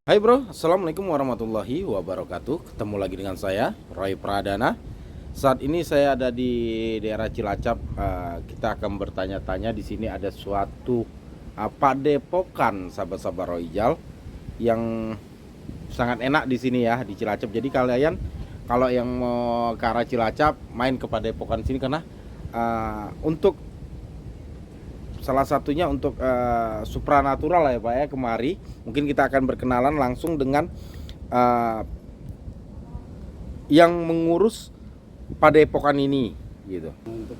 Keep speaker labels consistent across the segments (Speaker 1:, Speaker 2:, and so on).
Speaker 1: Hai bro, assalamualaikum warahmatullahi wabarakatuh. Ketemu lagi dengan saya, Roy Pradana. Saat ini saya ada di daerah Cilacap. Kita akan bertanya-tanya. Di sini ada suatu padepokan sahabat-sahabat Royjal yang sangat enak di sini ya, di Cilacap. Jadi kalian kalau yang mau ke arah Cilacap main ke padepokan sini karena untuk salah satunya untuk supranatural lah ya Pak ya. Kemari mungkin kita akan berkenalan langsung dengan yang mengurus padepokan ini gitu.
Speaker 2: Untuk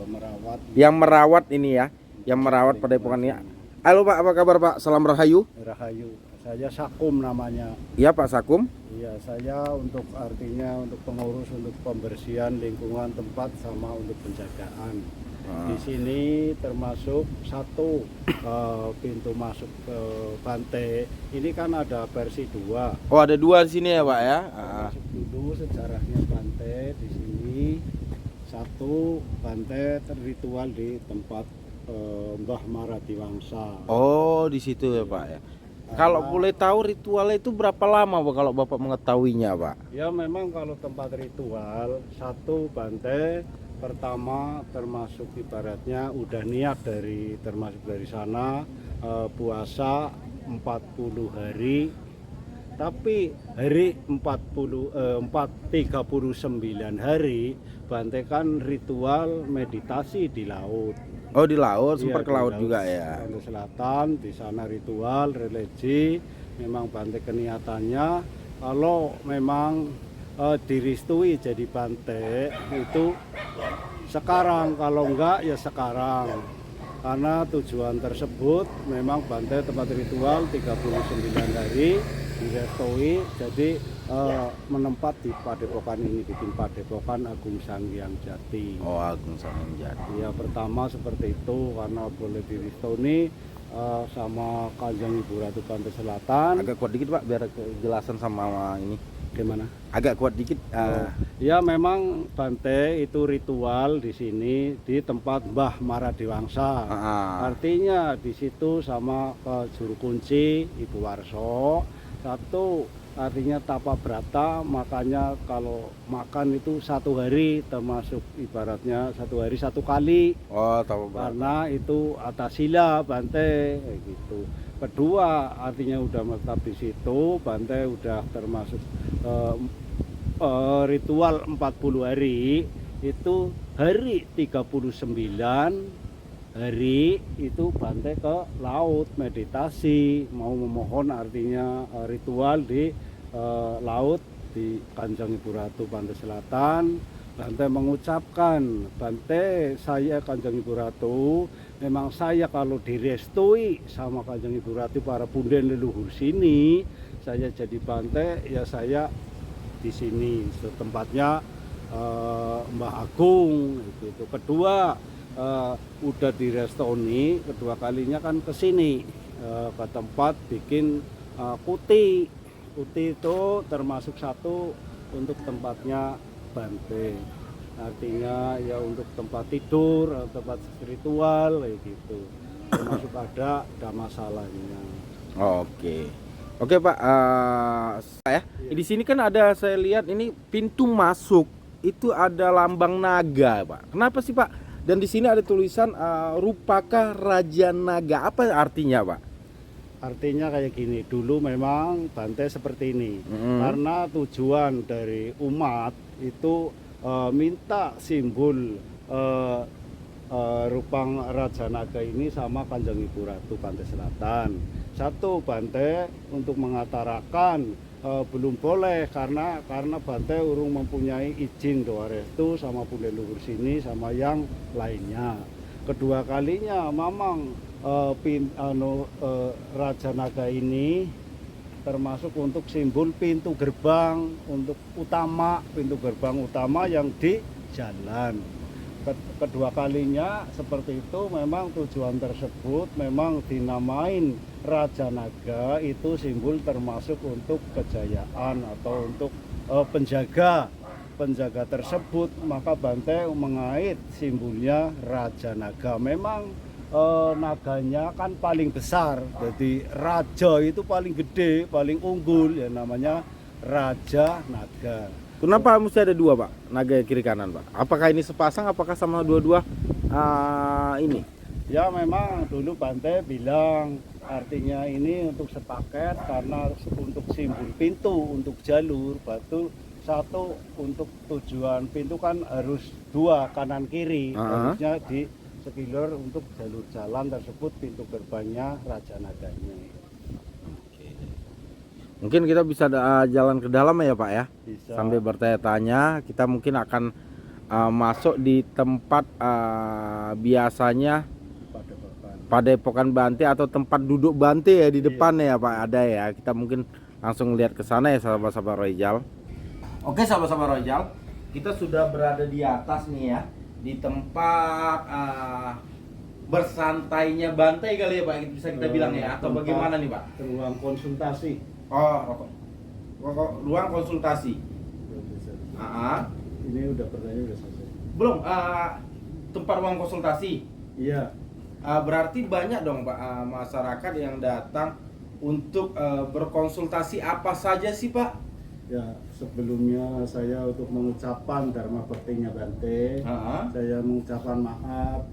Speaker 2: merawat
Speaker 1: Yang merawat ini ya, yang merawat padepokan ini. Halo Pak, apa kabar Pak? Salam Rahayu.
Speaker 2: Rahayu. Saya Sakum namanya.
Speaker 1: Iya Pak Sakum.
Speaker 2: Iya, saya untuk artinya untuk pengurus untuk pembersihan lingkungan tempat sama untuk penjagaan. Di sini termasuk satu pintu masuk ke Bante. Ini kan ada versi 2.
Speaker 1: Oh, ada 2 di sini ya Pak ya.
Speaker 2: Masuk dulu sejarahnya Bante di sini. Satu, Bante ritual di tempat Mbah Maradiwangsa.
Speaker 1: Oh, di situ ya Pak ya. Kalau boleh tahu ritualnya itu berapa lama Pak kalau Bapak mengetahuinya Pak?
Speaker 2: Ya memang kalau tempat ritual satu Bante pertama termasuk ibaratnya udah niat termasuk dari sana puasa 40 hari, tapi hari 39 hari Bante kan ritual meditasi di laut.
Speaker 1: Oh, di laut,
Speaker 2: Iya,
Speaker 1: sempat ke
Speaker 2: di
Speaker 1: laut juga ya.
Speaker 2: Pantai Selatan, di sana ritual religi. Memang Bante keniatannya kalau memang diristui jadi Bante itu sekarang, kalau enggak ya sekarang. Karena tujuan tersebut memang Bante tempat ritual 39 hari direstui, jadi menempat di padepokan ini, bikin padepokan Agung Sanghyang Jati.
Speaker 1: Oh, Agung Sanghyang Jati.
Speaker 2: Ya pertama seperti itu karena boleh direstui sama Kanjeng Ibu Ratu Pantai Selatan.
Speaker 1: Agak kuat dikit Pak biar kejelasan sama ini.
Speaker 2: Gimana?
Speaker 1: Agak kuat dikit.
Speaker 2: Ya memang Bante itu ritual di sini di tempat Mbah Maradiwangsa. Artinya di situ sama juru kunci Ibu Warso. Satu artinya tapa brata, makanya kalau makan itu 1 hari termasuk ibaratnya 1 hari 1 kali.
Speaker 1: Oh, tapa brata.
Speaker 2: Karena itu atasila Bante gitu. Kedua artinya udah menetap di situ, Bante udah termasuk ritual 40 hari, itu hari 39 hari itu Bante ke laut meditasi, mau memohon artinya ritual di laut di Kanjeng Ibu Ratu Pantai Selatan. Bante mengucapkan, Bante saya Kanjeng Ibu Ratu, memang saya kalau direstui sama Kanjeng Ibu Ratu para punden leluhur sini, saya jadi Bante ya saya di sini tempatnya Mbah Agung itu. Kedua udah direstoni, kedua kalinya kan ke sini ke tempat bikin kuti. Kuti itu termasuk satu untuk tempatnya Bante. Artinya ya untuk tempat tidur, tempat spiritual kayak gitu. Termasuk ada masalahnya.
Speaker 1: Oke. Oke Pak, saya di sini kan ada, saya lihat ini pintu masuk itu ada lambang naga Pak. Kenapa sih Pak? Dan di sini ada tulisan Rupaka Raja Naga. Apa artinya Pak?
Speaker 2: Artinya kayak gini, dulu memang Bante seperti ini. Karena tujuan dari umat itu minta simbol Rupang Raja Naga ini sama Kanjeng Ibu Ratu Pantai Selatan. Satu, Bante untuk mengatakan belum boleh karena Bante urung mempunyai izin doa restu sama punden luhur sini sama yang lainnya. Kedua kalinya mamang Raja Naga ini termasuk untuk simbol pintu gerbang untuk pintu gerbang utama yang di jalan. Kedua kalinya seperti itu, memang tujuan tersebut memang dinamain Raja Naga, itu simbol termasuk untuk kejayaan atau untuk penjaga tersebut, maka Bante mengait simbolnya Raja Naga. Memang naganya kan paling besar. Jadi raja itu paling gede, paling unggul ya namanya Raja Naga.
Speaker 1: Kenapa mesti ada dua, Pak? Naga kiri kanan, Pak. Apakah ini sepasang? Apakah sama dua-dua ini?
Speaker 2: Ya memang dulu Bante bilang artinya ini untuk sepaket karena untuk simbol pintu, untuk jalur batu satu untuk tujuan pintu kan harus dua kanan kiri, harusnya di sekilor untuk jalur jalan tersebut pintu gerbangnya Raja Naganya.
Speaker 1: Mungkin kita bisa jalan ke dalam ya Pak ya.
Speaker 2: Bisa.
Speaker 1: Sambil bertanya-tanya, kita mungkin akan masuk di tempat biasanya Padepokan Bante atau tempat duduk Bante ya di depan ya Pak, ada ya. Kita mungkin langsung lihat ke sana ya sahabat-sahabat Royal. Oke sahabat-sahabat Royal, kita sudah berada di atas nih ya, di tempat bersantainya Bante kali ya Pak, bisa kita bilang ya, atau bagaimana nih Pak?
Speaker 2: Ruang konsultasi.
Speaker 1: Oh, ruang konsultasi.
Speaker 2: Ini udah pertanyaan udah selesai.
Speaker 1: Belum, tempat ruang konsultasi.
Speaker 2: Iya.
Speaker 1: Berarti banyak dong Pak masyarakat yang datang untuk berkonsultasi apa saja sih Pak?
Speaker 2: Ya, sebelumnya saya untuk mengucapkan Dharma Baktinya Bante, saya mengucapkan maaf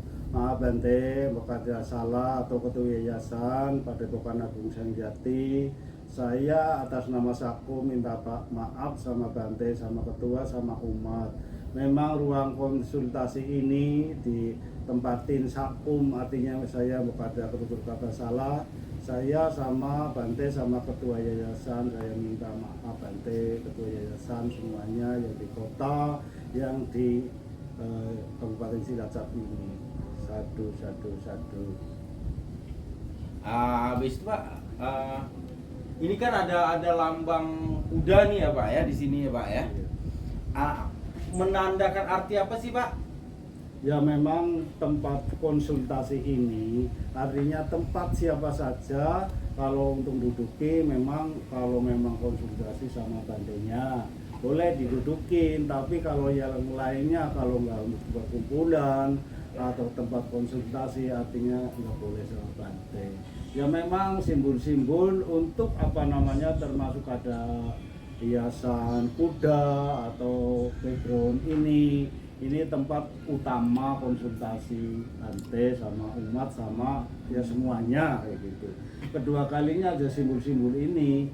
Speaker 2: Bante, apabila salah atau ketua yayasan Padepokan Agung Sanjati. Saya atas nama Saku minta maaf sama Bante, sama ketua, sama umat. Memang ruang konsultasi ini ditempatin Sakum, artinya saya kepada ketutur kata salah. Saya sama Bante sama ketua yayasan, saya minta maaf Bante, ketua yayasan semuanya yang di kota, yang di Kabupaten Cilacap ini. Satu.
Speaker 1: Habis itu Pak, ini kan ada lambang kuda nih ya Pak ya di sini ya Pak ya. Menandakan arti apa sih Pak?
Speaker 2: Ya memang tempat konsultasi ini artinya tempat siapa saja kalau untuk duduki, memang kalau memang konsultasi sama Bantenya boleh didudukin, tapi kalau yang lainnya kalau nggak untuk berkumpulan atau tempat konsultasi artinya nggak boleh sama Bante. Ya memang simbol-simbol untuk apa namanya, termasuk ada hiasan kuda atau background ini tempat utama konsultasi Bante sama umat sama ya semuanya kayak gitu. Kedua kalinya ada simbol-simbol ini,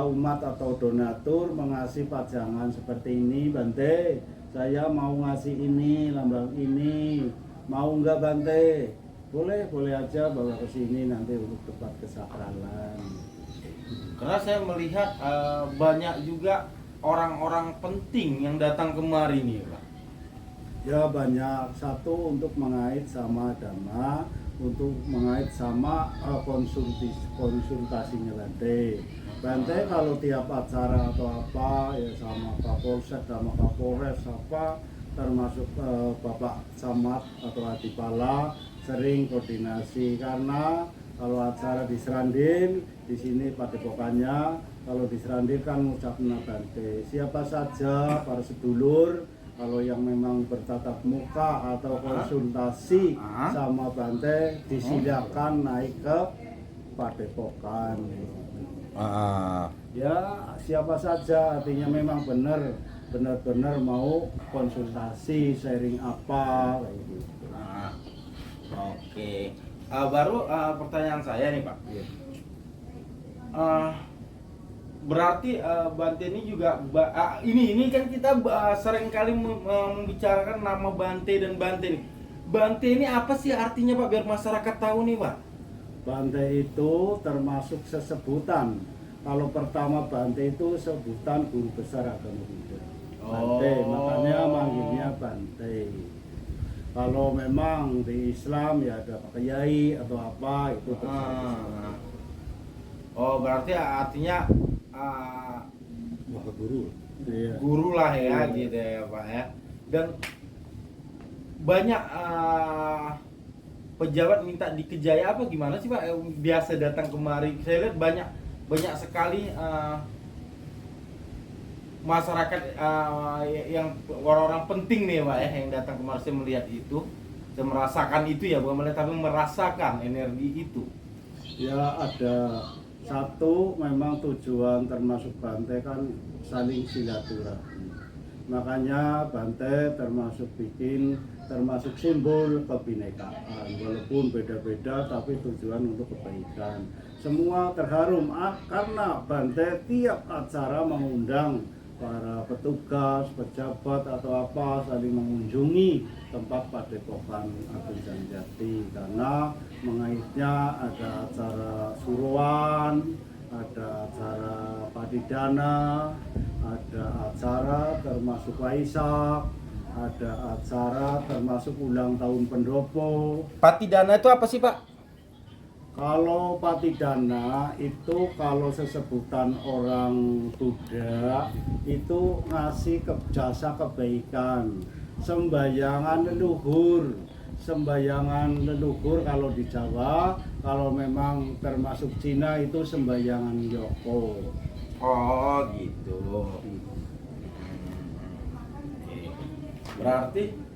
Speaker 2: umat atau donatur mengasih pajangan seperti ini, Bante saya mau ngasih ini, lambang ini, mau enggak Bante? Boleh aja bawa ke sini nanti untuk tempat kesakralan.
Speaker 1: Karena saya melihat banyak juga orang-orang penting yang datang kemari nih Pak.
Speaker 2: Ya banyak, satu untuk mengait sama dhamma, untuk mengait sama konsultasinya Bante. Bante kalau tiap acara atau apa ya sama Kapolsek sama Kapolres apa, termasuk Bapak Camat atau Adipala sering koordinasi, karena kalau acara di Serandil di sini padepokannya, kalau di Serandil kan ngucapna Bante. Siapa saja para sedulur kalau yang memang bertatap muka atau konsultasi sama Bante disilakan naik ke padepokan. Ya siapa saja, artinya memang benar-benar mau konsultasi, sharing apa kayak gitu.
Speaker 1: Oke. Baru pertanyaan saya nih Pak. Berarti Bante ini juga ini kan kita sering kali membicarakan nama Bante dan Bante nih. Bante ini apa sih artinya Pak, biar masyarakat tahu nih Pak?
Speaker 2: Bante itu termasuk sesebutan. Kalau pertama Bante itu sebutan guru besar agama Buddha. Bante, makanya manggilnya Bante. Kalau memang di Islam ya ada Pak Kiai atau apa itu terserah.
Speaker 1: Oh berarti artinya
Speaker 2: guru. Iya.
Speaker 1: Guru lah ya, gitu ya Pak ya. Dan banyak pejabat minta dikejaya apa gimana sih Pak? Biasa datang kemari, saya lihat banyak sekali masyarakat yang orang-orang penting nih Pak ya yang datang kemari, saya melihat itu. Kita merasakan itu ya, bukan melihat tapi merasakan energi itu.
Speaker 2: Ya ada satu, memang tujuan termasuk Bante kan saling silaturahmi. Makanya Bante termasuk simbol kebinekaan, walaupun beda-beda tapi tujuan untuk kebaikan. Semua terharum karena Bante tiap acara mengundang para petugas, pejabat atau apa saling mengunjungi tempat Padepokan Agung Sanjati, karena mengaitnya ada acara suruhan, ada acara padidana, ada acara termasuk Waisak, ada acara termasuk ulang tahun pendopo.
Speaker 1: Patidana itu apa sih Pak?
Speaker 2: Kalau patidana itu kalau sesebutan orang Buddha itu ngasih jasa kebaikan, sembayangan leluhur. Sembayangan leluhur kalau di Jawa, kalau memang termasuk Cina itu sembayangan Yoko.
Speaker 1: Oh gitu. Berarti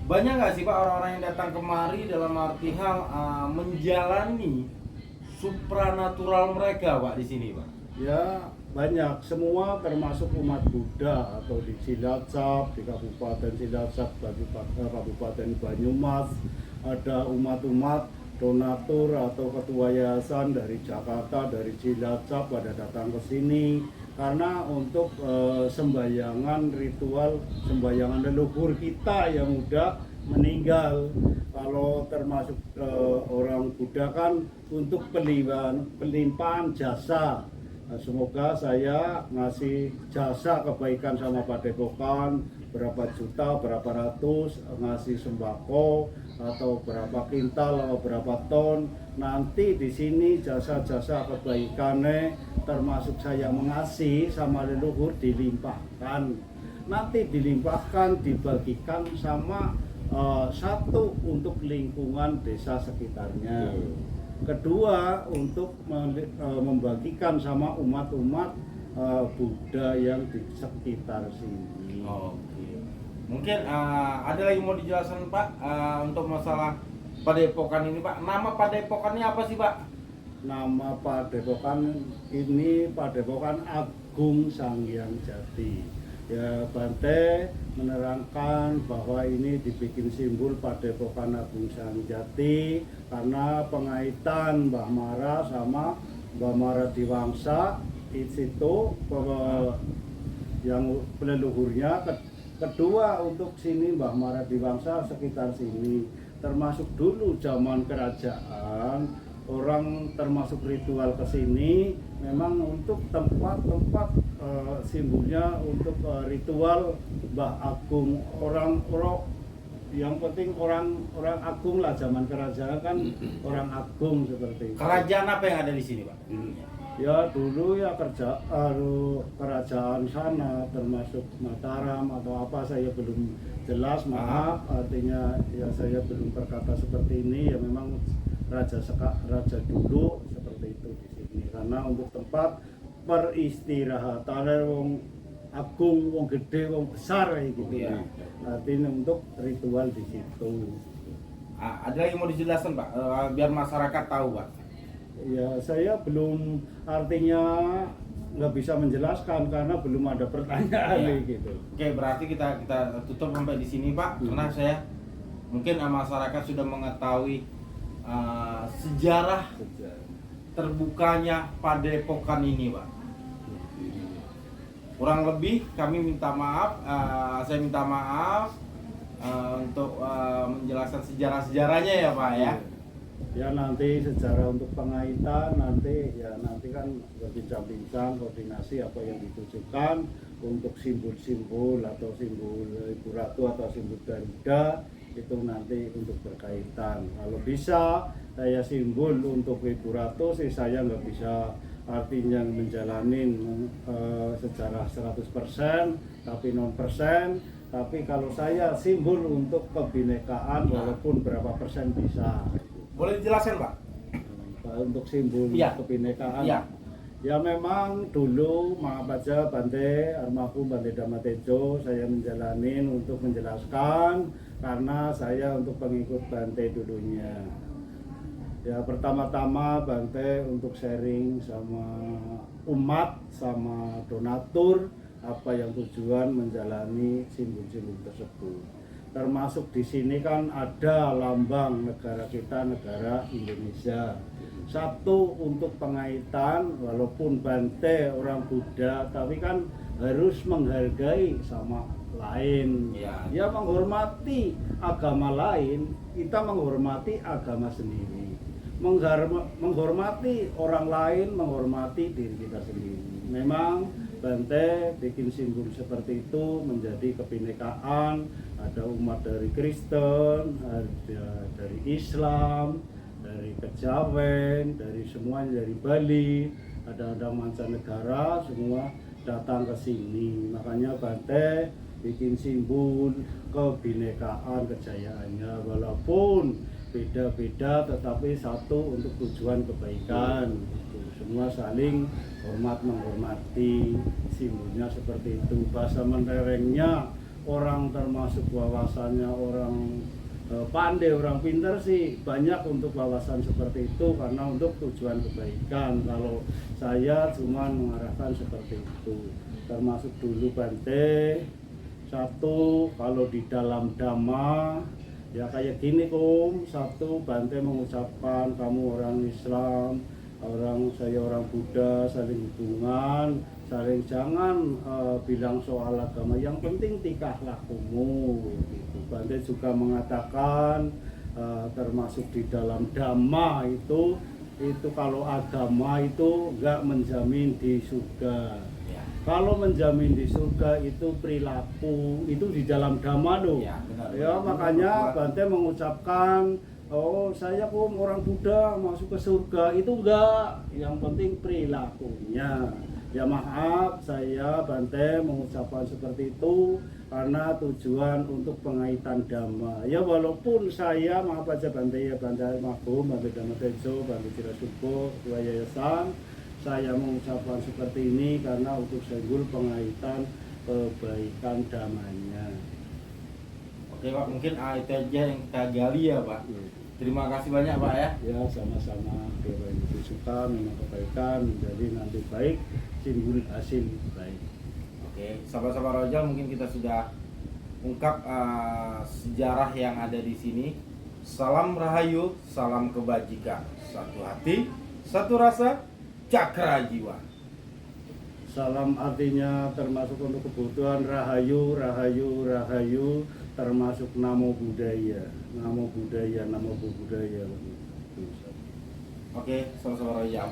Speaker 1: banyak nggak sih Pak orang-orang yang datang kemari dalam arti hal menjalani supranatural mereka Pak di sini Pak?
Speaker 2: Ya banyak, semua termasuk umat Buddha atau di Cilacap, di Kabupaten Cilacap, Kabupaten Banyumas, ada umat-umat donatur atau ketua yayasan dari Jakarta, dari Cilacap pada datang ke sini karena untuk sembayangan ritual, sembayangan leluhur kita yang udah meninggal. Kalau termasuk orang Buddha kan untuk pelimpahan jasa. Nah, semoga saya ngasih jasa kebaikan sama Padepokan, berapa juta, berapa ratus, ngasih sembako atau berapa kintal atau berapa ton. Nanti di sini jasa-jasa kebaikannya termasuk saya mengasih sama leluhur dilimpahkan. Nanti dilimpahkan, dibagikan sama satu untuk lingkungan desa sekitarnya. Kedua untuk membagikan sama umat-umat Buddha yang di sekitar sini.
Speaker 1: Oke. Mungkin ada lagi mau dijelaskan Pak untuk masalah Padepokan ini Pak. Nama Padepokannya apa sih Pak?
Speaker 2: Nama Padepokan ini Padepokan Agung Sanghyang Jati. Ya Bante menerangkan bahwa ini dibikin simbol Padepokan Agung Sanghyang Jati karena pengaitan Mbah Mara sama Mbah Mara Diwangsa di situ yang leluhurnya. Kedua untuk sini Mbah Mara Diwangsa sekitar sini, termasuk dulu zaman kerajaan orang termasuk ritual ke sini memang untuk tempat-tempat simbolnya untuk ritual Mbah Agung, orang yang penting orang agung lah, zaman kerajaan kan orang agung seperti itu.
Speaker 1: Kerajaan apa yang ada di sini Pak dulunya?
Speaker 2: Ya dulu ya kerajaan sana termasuk Mataram atau apa saya belum jelas, maaf, artinya ya saya belum berkata seperti ini, ya memang raja dulu seperti itu di sini karena untuk tempat peristirahatan wong agung, wong gede, wong besar kayak gitu ya. Artinya untuk ritual di situ.
Speaker 1: Ada lagi mau dijelaskan Pak biar masyarakat tahu Pak?
Speaker 2: Ya saya belum, artinya nggak bisa menjelaskan karena belum ada pertanyaan gitu.
Speaker 1: Oke, berarti kita tutup sampai di sini Pak, karena saya mungkin masyarakat sudah mengetahui sejarah terbukanya Padepokan ini Pak. Kurang lebih kami minta maaf, saya minta maaf untuk menjelaskan sejarah-sejarahnya ya Pak ya.
Speaker 2: Ya nanti secara untuk pengaitan nanti kan berbincang-bincang koordinasi apa yang ditujukan untuk simbol-simbol atau simbol Ibu Ratu atau simbol Garuda itu nanti untuk berkaitan. Kalau bisa saya simbol untuk Ibu Ratu sih saya nggak bisa artinya menjalanin secara 100% tapi non persen. Tapi kalau saya simbol untuk kebinekaan walaupun berapa persen bisa.
Speaker 1: Boleh dijelaskan Pak?
Speaker 2: Untuk simbol kebinekaan.
Speaker 1: Iya.
Speaker 2: Ya memang dulu maaf aja Bante, almarhum Bante Dhammatejo saya menjalanin untuk menjelaskan karena saya untuk pengikut Bante dulunya. Ya pertama-tama Bante untuk sharing sama umat, sama donatur apa yang tujuan menjalani simbol-simbol tersebut. Termasuk di sini kan ada lambang negara kita, negara Indonesia. Satu untuk pengaitan, walaupun Bante orang Buddha, tapi kan harus menghargai sama lain. Ya menghormati agama lain, kita menghormati agama sendiri. Menghormati orang lain, menghormati diri kita sendiri. Memang Bante bikin simbol seperti itu menjadi kebinekaan. Ada umat dari Kristen, ada dari Islam, dari Kejawen, dari semuanya, dari Bali, ada mancanegara, semua datang ke sini. Makanya Bante bikin simbol kebinekaan kejayaannya, walaupun beda-beda tetapi satu untuk tujuan kebaikan. Semua saling hormat menghormati, simbolnya seperti itu. Bahasa menerengnya orang termasuk wawasannya orang pandai, orang pintar sih banyak untuk wawasan seperti itu karena untuk tujuan kebaikan. Kalau saya cuma mengarahkan seperti itu. Termasuk dulu Bante satu, kalau di dalam dhamma ya kayak gini satu Bante mengucapkan kamu orang Islam, saya orang Buddha, saling hubungan, saling jangan bilang soal agama, yang penting tingkah lakumu gitu. Bante juga mengatakan termasuk di dalam dhamma itu kalau agama itu enggak menjamin di surga. Kalau menjamin di surga itu perilaku, itu di dalam dhamma loh. Ya makanya Bante mengucapkan, oh saya orang Buddha masuk ke surga, itu enggak, yang penting perilakunya. Ya maaf, saya Bante mengucapkan seperti itu karena tujuan untuk pengaitan dhamma. Ya walaupun saya maaf aja Bante, ya Bante almarhum Bante Dhammatejo, Bante Cirasubo, Ketua Yayasan, saya mengucapkan seperti ini karena untuk simbol pengaitan kebaikan dhammanya.
Speaker 1: Oke Pak, mungkin itu aja yang kita gali ya Pak. Terima kasih banyak Pak ya.
Speaker 2: Ya sama-sama, kalau itu suka memang kebaikan menjadi nanti baik, simbol hasil baik.
Speaker 1: Oke, sahabat-sahabat Rojal, mungkin kita sudah ungkap sejarah yang ada di sini. Salam Rahayu, salam kebajikan, satu hati, satu rasa, cakra jiwa.
Speaker 2: Salam artinya termasuk untuk kebutuhan rahayu, rahayu, rahayu, termasuk namo budaya, namo budaya, namo budaya.
Speaker 1: Oke, sahabat-sahabat Rojal.